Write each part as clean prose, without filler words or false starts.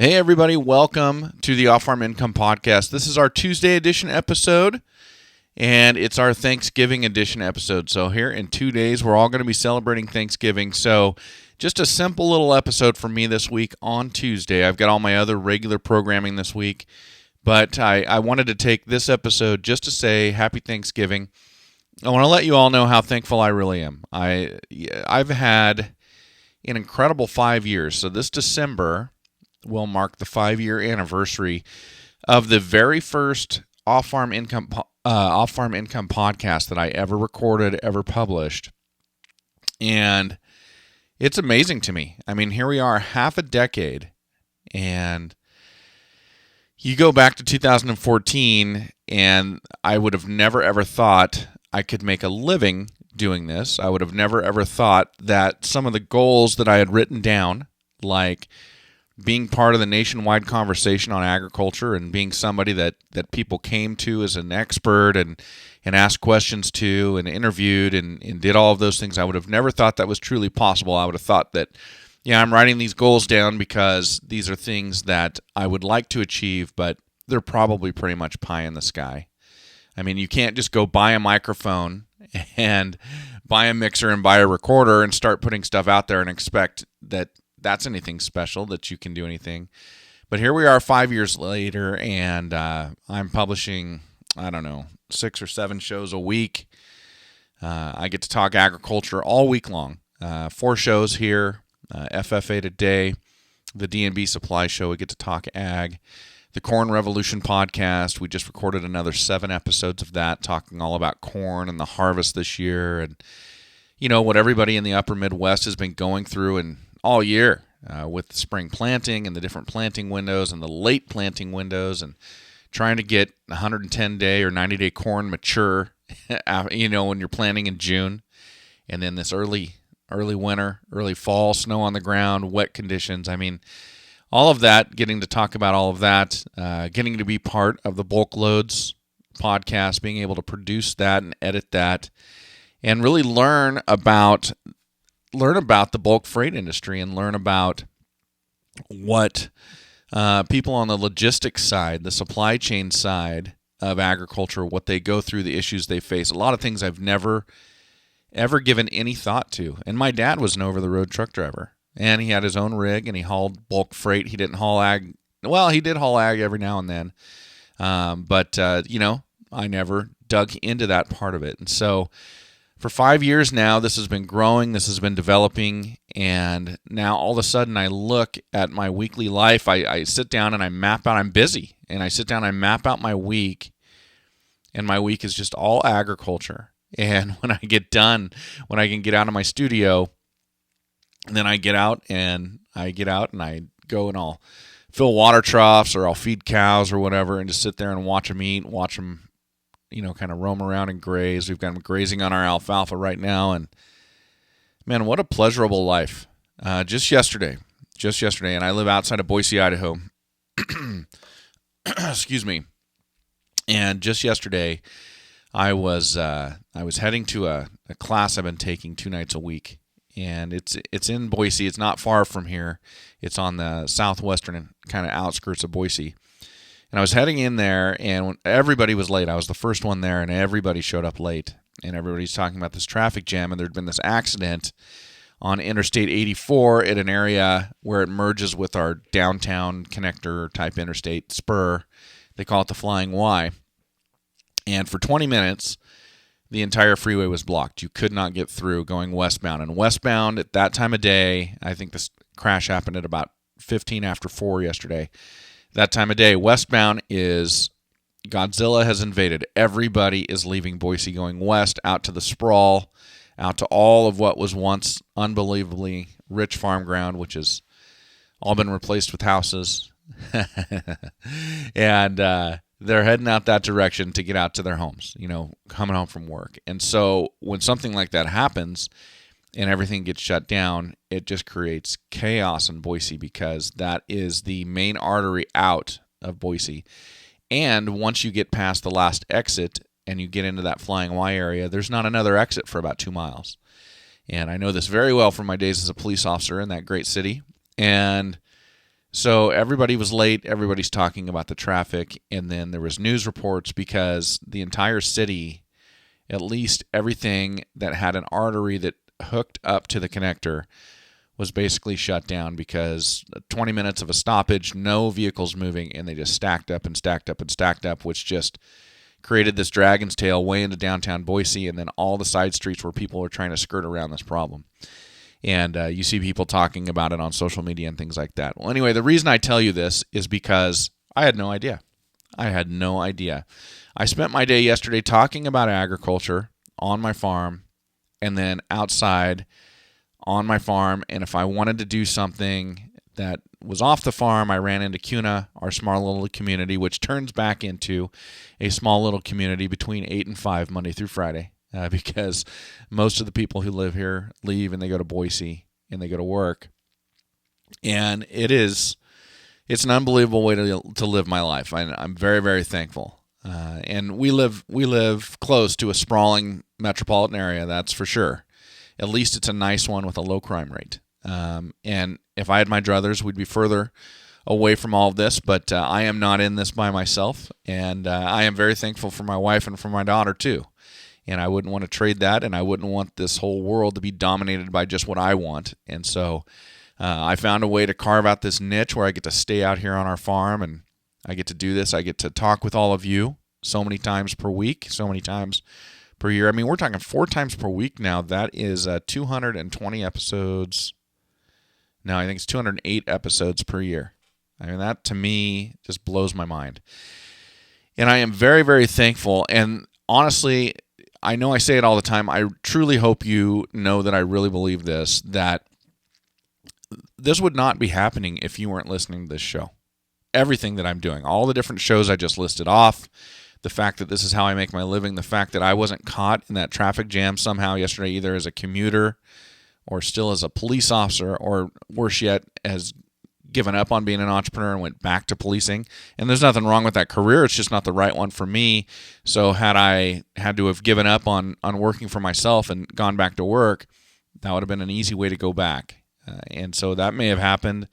Hey, everybody. Welcome to the Off-Farm Income Podcast. This is our Tuesday edition episode, and it's our Thanksgiving edition episode. So here in 2 days, we're all going to be celebrating Thanksgiving. So just a simple little episode for me this week on Tuesday. I've got all my other regular programming this week, but I wanted to take this episode just to say Happy Thanksgiving. I want to let you all know how thankful I really am. I've had an incredible 5 years. So this December will mark the 5-year anniversary of the very first off-farm income podcast that I ever recorded, ever published. And it's amazing to me. I mean, here we are, half a decade, and you go back to 2014, and I would have never ever thought I could make a living doing this. I would have never ever thought that some of the goals that I had written down, like being part of the nationwide conversation on agriculture and being somebody that people came to as an expert and asked questions to and interviewed and did all of those things, I would have never thought that was truly possible. I would have thought that, I'm writing these goals down because these are things that I would like to achieve, but they're probably pretty much pie in the sky. I mean, you can't just go buy a microphone and buy a mixer and buy a recorder and start putting stuff out there and expect that that's anything special, that you can do anything. But here we are 5 years later, and I'm publishing, 6 or 7 shows a week. I get to talk agriculture all week long. 4 shows here, FFA Today, the D&B Supply Show, we get to talk ag. The Corn Revolution podcast, we just recorded another 7 episodes of that, talking all about corn and the harvest this year, and what everybody in the upper Midwest has been going through and all year with spring planting and the different planting windows and the late planting windows and trying to get 110-day or 90-day corn mature, when you're planting in June, and then this early winter, early fall, snow on the ground, wet conditions. I mean, all of that, getting to talk about all of that, getting to be part of the Bulk Loads podcast, being able to produce that and edit that, and really learn about the bulk freight industry and learn about what people on the logistics side, the supply chain side of agriculture, what they go through, the issues they face. A lot of things I've never, ever given any thought to. And my dad was an over-the-road truck driver, and he had his own rig, and he hauled bulk freight. He didn't haul ag. Well, he did haul ag every now and then. But I never dug into that part of it. And so for 5 years now, this has been growing, this has been developing, and now all of a sudden I look at my weekly life. I sit down and I map out, I'm busy, and I sit down and I map out my week, and my week is just all agriculture. And when I get done, when I can get out of my studio, then I get out and I go and I'll fill water troughs or I'll feed cows or whatever and just sit there and watch them eat, watch them kind of roam around and graze. We've got them grazing on our alfalfa right now, and man, what a pleasurable life. Just yesterday, and I live outside of Boise, Idaho. Excuse me. And just yesterday, I was heading to a class I've been taking 2 nights a week, and it's in Boise. It's not far from here. It's on the southwestern kind of outskirts of Boise. And I was heading in there, and when everybody was late. I was the first one there, and everybody showed up late. And everybody's talking about this traffic jam, and there'd been this accident on Interstate 84 at an area where it merges with our downtown connector-type interstate spur. They call it the Flying Y. And for 20 minutes, the entire freeway was blocked. You could not get through going westbound. And westbound at that time of day, I think this crash happened at about 15 after 4 yesterday. That time of day, westbound is Godzilla has invaded. Everybody is leaving Boise, going west, out to the sprawl, out to all of what was once unbelievably rich farm ground, which has all been replaced with houses. And they're heading out that direction to get out to their homes, coming home from work. And so when something like that happens and everything gets shut down, it just creates chaos in Boise because that is the main artery out of Boise. And once you get past the last exit and you get into that Flying Y area, there's not another exit for about 2 miles. And I know this very well from my days as a police officer in that great city. And So everybody was late. Everybody's talking about the traffic. And then there was news reports because the entire city, at least everything that had an artery that hooked up to the connector, was basically shut down because 20 minutes of a stoppage, no vehicles moving, and they just stacked up and stacked up and stacked up, which just created this dragon's tail way into downtown Boise, and then all the side streets where people are trying to skirt around this problem. And you see people talking about it on social media and things like that. Well, anyway, the reason I tell you this is because I had no idea. I spent my day yesterday talking about agriculture on my farm and then outside on my farm. And if I wanted to do something that was off the farm, I ran into CUNA, our small little community, which turns back into a small little community between 8 and 5 Monday through Friday. Because most of the people who live here leave and they go to Boise and they go to work. And it's an unbelievable way to live my life. I'm very, very thankful. And we live close to a sprawling metropolitan area, that's for sure. At least it's a nice one with a low crime rate. And if I had my druthers, we'd be further away from all of this, but I am not in this by myself. And I am very thankful for my wife and for my daughter too. And I wouldn't want to trade that, and I wouldn't want this whole world to be dominated by just what I want. And so I found a way to carve out this niche where I get to stay out here on our farm, and I get to do this. I get to talk with all of you so many times per week, so many times per year. I mean, we're talking 4 times per week now. That is 220 episodes. No, I think it's 208 episodes per year. I mean, that to me just blows my mind. And I am very, very thankful. And honestly, I know I say it all the time. I truly hope you know that I really believe this, that this would not be happening if you weren't listening to this show. Everything that I'm doing, all the different shows I just listed off, the fact that this is how I make my living, the fact that I wasn't caught in that traffic jam somehow yesterday, either as a commuter or still as a police officer, or worse yet, as given up on being an entrepreneur and went back to policing. And there's nothing wrong with that career. It's just not the right one for me. So had I had to have given up on working for myself and gone back to work, that would have been an easy way to go back. And so that may have happened.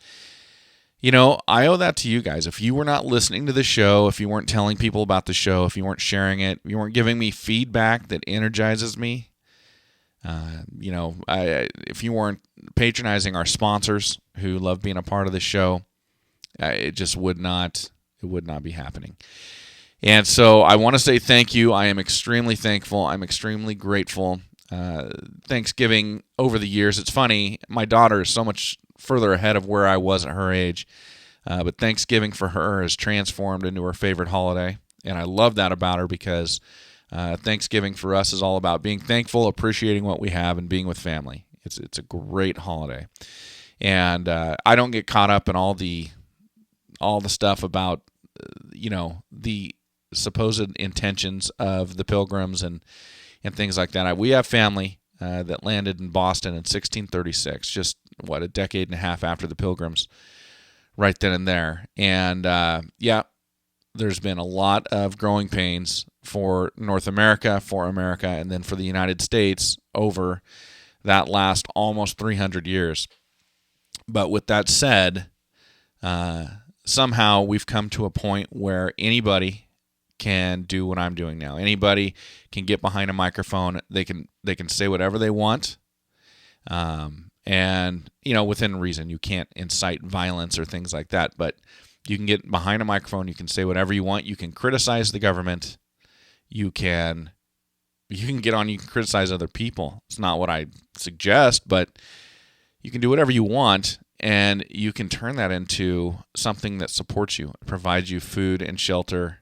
You know, I owe that to you guys. If you were not listening to the show, if you weren't telling people about the show, if you weren't sharing it, if you weren't giving me feedback that energizes me, if you weren't patronizing our sponsors who love being a part of the show, it would not be happening. And so I want to say thank you. I am extremely thankful. I'm extremely grateful. Thanksgiving over the years, it's funny, my daughter is so much further ahead of where I was at her age, but Thanksgiving for her has transformed into her favorite holiday, and I love that about her because Thanksgiving for us is all about being thankful, appreciating what we have, and being with family. It's a great holiday, and I don't get caught up in all the stuff about the supposed intentions of the Pilgrims and things like that. We have family that landed in Boston in 1636, just a decade and a half after the Pilgrims, right then and there, and there's been a lot of growing pains for North America, for America, and then for the United States over that last almost 300 years. But with that said, somehow we've come to a point where anybody can do what I'm doing now. Anybody can get behind a microphone. They can say whatever they want. And, within reason. You can't incite violence or things like that, but you can get behind a microphone. You can say whatever you want. You can criticize the government. You can get on. You can criticize other people. It's not what I suggest, but you can do whatever you want, and you can turn that into something that supports you, provides you food and shelter,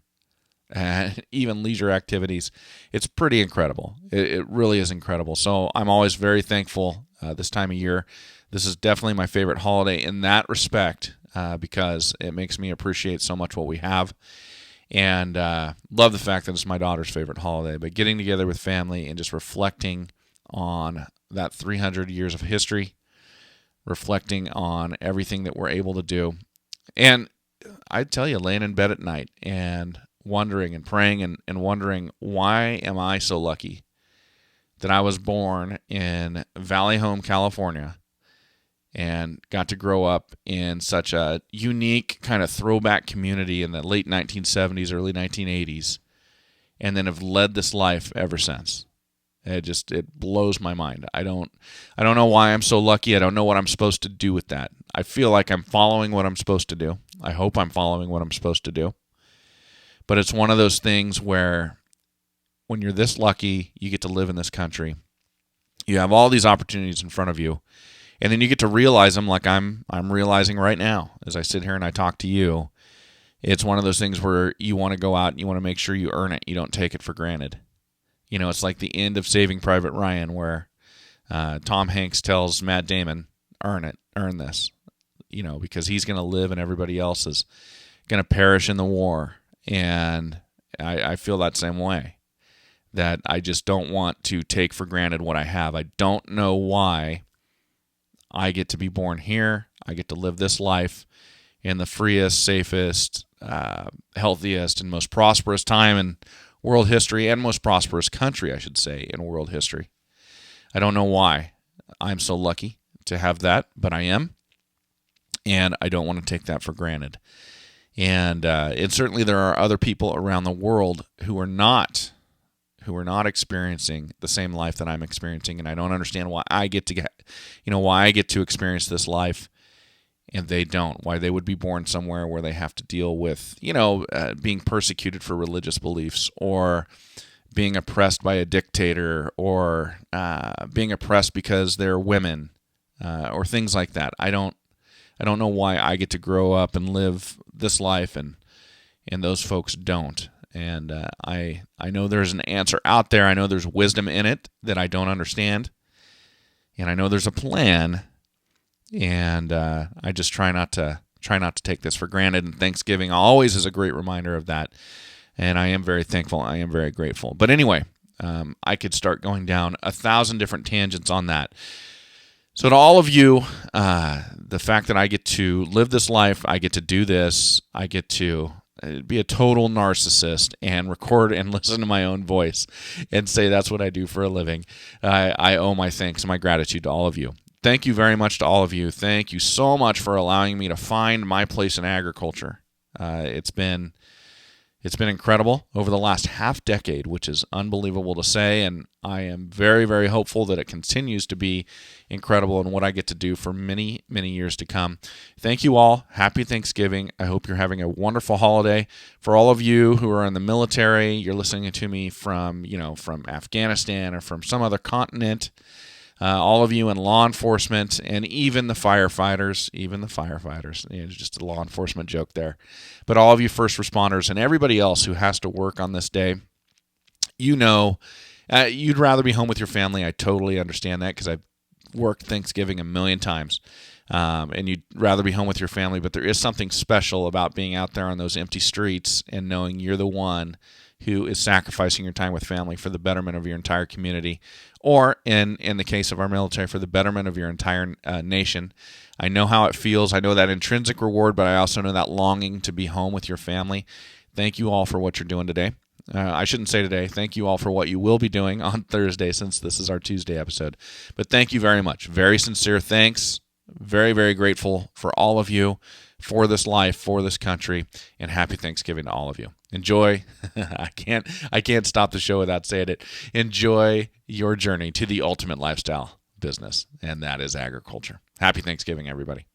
and even leisure activities. It's pretty incredible. It really is incredible. So I'm always very thankful this time of year. This is definitely my favorite holiday in that respect because it makes me appreciate so much what we have. And love the fact that it's my daughter's favorite holiday. But getting together with family and just reflecting on that 300 years of history, reflecting on everything that we're able to do. And I tell you, laying in bed at night and wondering and praying and wondering, why am I so lucky that I was born in Valley Home, California, and got to grow up in such a unique kind of throwback community in the late 1970s, early 1980s, and then have led this life ever since. It blows my mind. I don't know why I'm so lucky. I don't know what I'm supposed to do with that. I feel like I'm following what I'm supposed to do. I hope I'm following what I'm supposed to do. But it's one of those things where when you're this lucky, you get to live in this country. You have all these opportunities in front of you, and then you get to realize them like I'm realizing right now as I sit here and I talk to you. It's one of those things where you want to go out and you want to make sure you earn it. You don't take it for granted. You know, it's like the end of Saving Private Ryan where Tom Hanks tells Matt Damon, earn it, earn this, you know, because he's going to live and everybody else is going to perish in the war. And I feel that same way, that I just don't want to take for granted what I have. I don't know why I get to be born here. I get to live this life in the freest, safest, healthiest, and most prosperous time in world history, and most prosperous country, I should say, in world history. I don't know why I'm so lucky to have that, but I am, and I don't want to take that for granted. And certainly there are other people around the world who are not experiencing the same life that I'm experiencing, and I don't understand why I get to experience this life and they don't. Why they would be born somewhere where they have to deal with, being persecuted for religious beliefs, or being oppressed by a dictator, or being oppressed because they're women, or things like that. I don't know why I get to grow up and live this life and those folks don't. And I know there's an answer out there. I know there's wisdom in it that I don't understand, and I know there's a plan. And I just try not to take this for granted. And Thanksgiving always is a great reminder of that. And I am very thankful. I am very grateful. But anyway, I could start going down 1,000 different tangents on that. So to all of you, the fact that I get to live this life, I get to do this, I get to be a total narcissist and record and listen to my own voice and say that's what I do for a living. I owe my thanks and my gratitude to all of you. Thank you very much to all of you. Thank you so much for allowing me to find my place in agriculture. It's been incredible over the last half decade, which is unbelievable to say, and I am very, very hopeful that it continues to be incredible in what I get to do for many, many years to come. Thank you all. Happy Thanksgiving. I hope you're having a wonderful holiday. For all of you who are in the military, you're listening to me from Afghanistan or from some other continent. All of you in law enforcement, and even the firefighters, just a law enforcement joke there. But all of you first responders and everybody else who has to work on this day, you'd rather be home with your family. I totally understand that because I've worked Thanksgiving a million times. And you'd rather be home with your family, but there is something special about being out there on those empty streets and knowing you're the one who is sacrificing your time with family for the betterment of your entire community, or in the case of our military, for the betterment of your entire nation. I know how it feels. I know that intrinsic reward, but I also know that longing to be home with your family. Thank you all for what you're doing today. I shouldn't say today. Thank you all for what you will be doing on Thursday, since this is our Tuesday episode. But thank you very much. Very sincere thanks. Very, very grateful for all of you, for this life, for this country, and happy Thanksgiving to all of you. Enjoy. I can't stop the show without saying it. Enjoy your journey to the ultimate lifestyle business, and that is agriculture. Happy Thanksgiving, everybody.